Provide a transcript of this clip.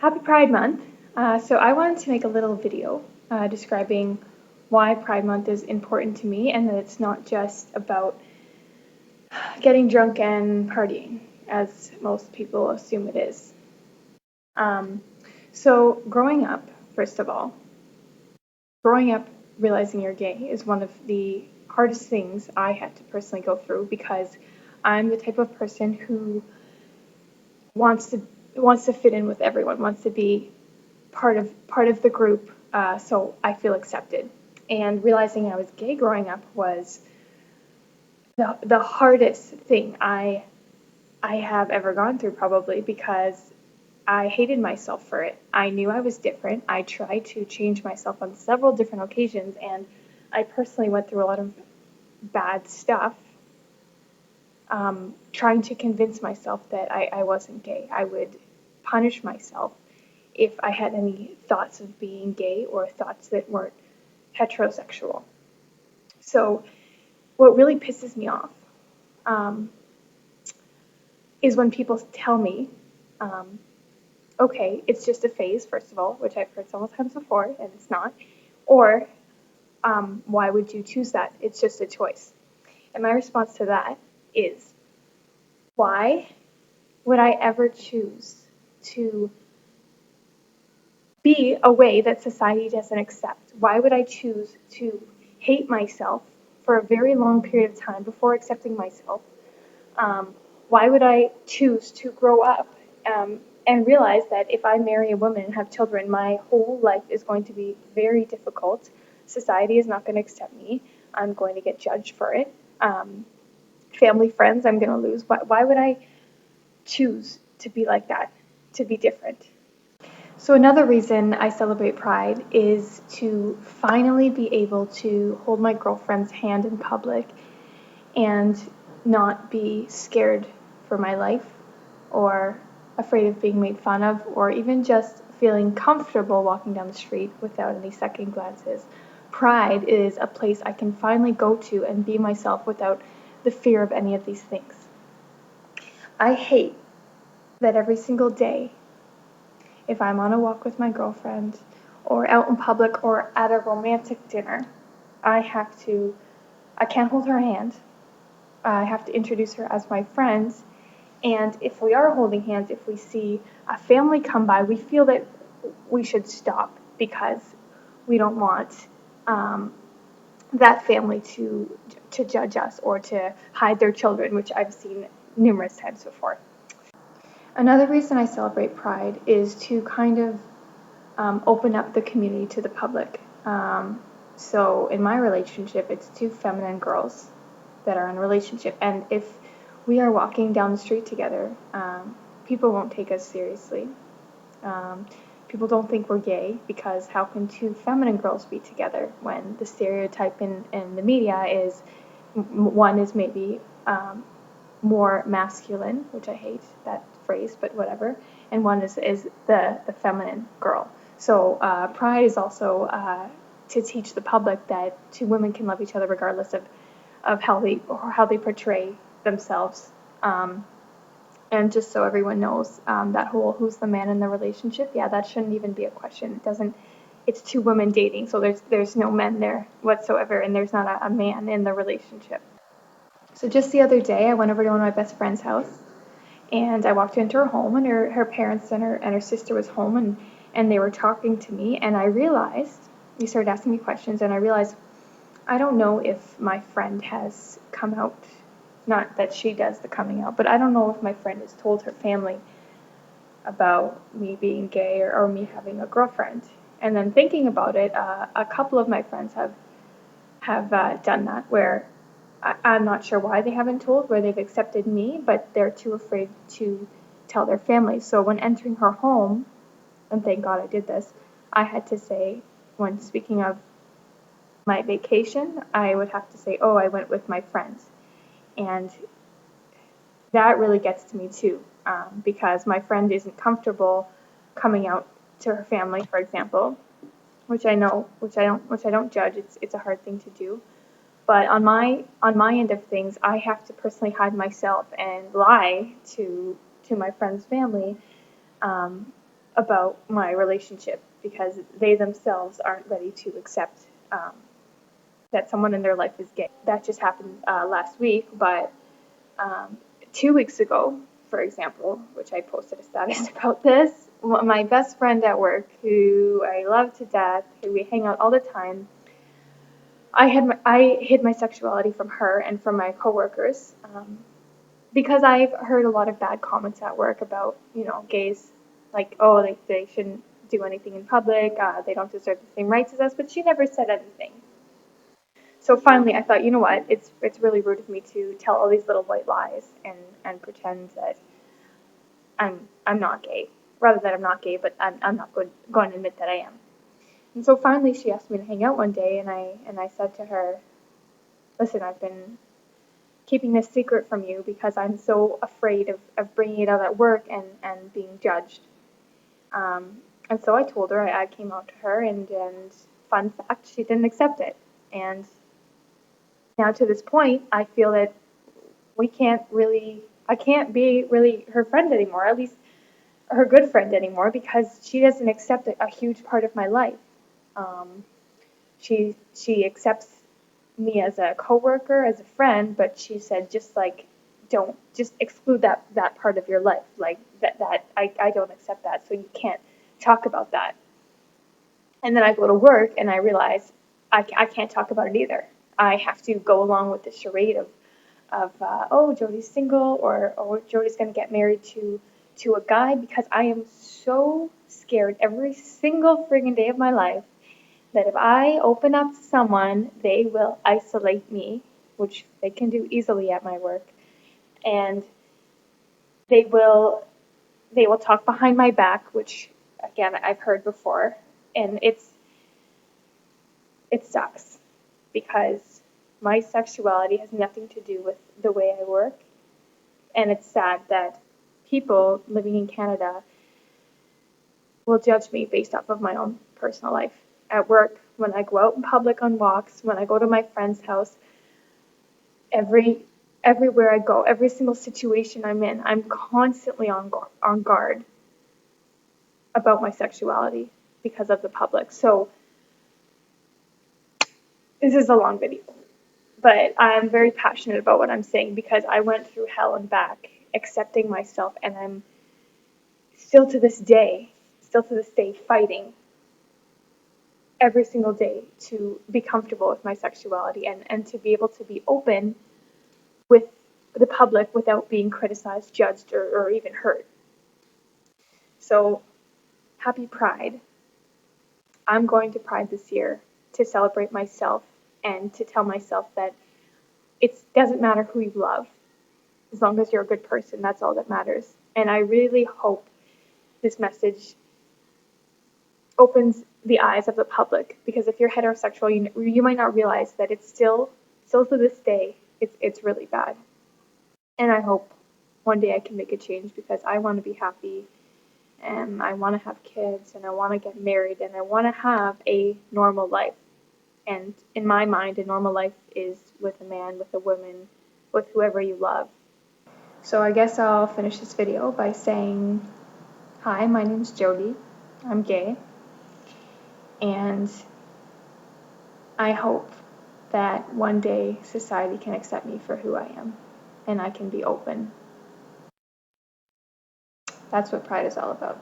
Happy Pride Month. So I wanted to make a little video describing why Pride Month is important to me and that it's not just about getting drunk and partying, as most people assume it is. Um, so growing up, first of all, growing up realizing you're gay is one of the hardest things I had to personally go through because I'm the type of person who wants to wants to fit in with everyone, wants to be part of the group, so I feel accepted. And realizing I was gay growing up was the hardest thing I have ever gone through, probably because I hated myself for it. I knew I was different. I tried to change myself on several different occasions, and I personally went through a lot of bad stuff, trying to convince myself that I wasn't gay. I would punish myself if I had any thoughts of being gay or thoughts that weren't heterosexual. So, what really pisses me off um, is when people tell me, um, okay, it's just a phase, first of all, which I've heard several times before, and it's not, or why would you choose that? It's just a choice. And my response to that is, why would I ever choose to be a way that society doesn't accept? Why would I choose to hate myself for a very long period of time before accepting myself? Um, why would I choose to grow up and realize that if I marry a woman and have children, my whole life is going to be very difficult? Society is not going to accept me. I'm going to get judged for it. Family, friends, I'm going to lose. Why would I choose to be like that, to be different? So another reason I celebrate Pride is to finally be able to hold my girlfriend's hand in public and not be scared for my life or afraid of being made fun of or even just feeling comfortable walking down the street without any second glances. Pride is a place I can finally go to and be myself without the fear of any of these things. I hate that every single day, if I'm on a walk with my girlfriend or out in public or at a romantic dinner, I can't hold her hand. I have to introduce her as my friends. And if we are holding hands, if we see a family come by, we feel that we should stop because we don't want that family to judge us or to hide their children, which I've seen numerous times before. Another reason I celebrate Pride is to kind of open up the community to the public. So in my relationship, it's two feminine girls that are in a relationship, and if we are walking down the street together, people won't take us seriously. Um, People don't think we're gay because how can two feminine girls be together when the stereotype in the media is one is maybe more masculine, which I hate that phrase, but whatever, and one is the feminine girl. So Pride is also to teach the public that two women can love each other regardless of how they portray themselves. And just so everyone knows, that whole who's the man in the relationship, yeah, that shouldn't even be a question. It doesn't. It's two women dating, so there's no men there whatsoever, and there's not a man in the relationship. So just the other day, I went over to one of my best friend's house, and I walked into her home, and her parents and her sister was home, and they were talking to me, and I realized they started asking me questions, and I realized I don't know if my friend has come out. Not that she does the coming out, but I don't know if my friend has told her family about me being gay or me having a girlfriend. And then thinking about it, a couple of my friends have done that where I'm not sure why they haven't told, where they've accepted me, but they're too afraid to tell their family. So when entering her home, and thank God I did this, I had to say, when speaking of my vacation, I would have to say, oh, I went with my friends. And that really gets to me too, because my friend isn't comfortable coming out to her family, for example, which I know, which I don't judge. It's a hard thing to do. But on my end of things, I have to personally hide myself and lie to my friend's family, um, about my relationship because they themselves aren't ready to accept that someone in their life is gay. That just happened last week, but 2 weeks ago, for example, which I posted a status about this, my best friend at work, who I love to death, who we hang out all the time, I hid my sexuality from her and from my coworkers because I've heard a lot of bad comments at work about, gays, like, oh, they shouldn't do anything in public, they don't deserve the same rights as us, but she never said anything. So finally, I thought, you know what? It's really rude of me to tell all these little white lies and pretend that I'm not gay, rather that I'm not gay, but I'm not going to admit that I am. And so finally, she asked me to hang out one day, and I said to her, listen, I've been keeping this secret from you because I'm so afraid of bringing it out at work and being judged. And so I told her, I came out to her, and fun fact, she didn't accept it. And now to this point, I feel that I can't be really her friend anymore, at least her good friend anymore, because she doesn't accept a huge part of my life. Um, she accepts me as a coworker, as a friend, but she said don't just exclude that part of your life, like that I don't accept that, so you can't talk about that. And then I go to work and I realize I can't talk about it either. I have to go along with the charade of oh, Jody's single, or oh, Jody's gonna get married to a guy, because I am so scared every single friggin' day of my life that if I open up to someone, they will isolate me, which they can do easily at my work, and they will they will talk behind my back, which again I've heard before, and it sucks because my sexuality has nothing to do with the way I work, and it's sad that people living in Canada will judge me based off of my own personal life. At work, when I go out in public on walks, when I go to my friend's house, every everywhere I go, every single situation I'm in, I'm constantly on guard about my sexuality because of the public. So this is a long video, but I'm very passionate about what I'm saying because I went through hell and back accepting myself, and I'm still to this day, fighting every single day to be comfortable with my sexuality and to be able to be open with the public without being criticized, judged, or even hurt. So, happy Pride. I'm going to Pride this year to celebrate myself and to tell myself that it doesn't matter who you love. As long as you're a good person, that's all that matters. And I really hope this message opens the eyes of the public, because if you're heterosexual, you might not realize that it's still to this day, it's really bad. And I hope one day I can make a change because I want to be happy and I want to have kids and I want to get married and I want to have a normal life. And in my mind, a normal life is with a man, with a woman, with whoever you love. So I guess I'll finish this video by saying, hi, my name's Jody. I'm gay. And I hope that one day society can accept me for who I am and I can be open. That's what Pride is all about.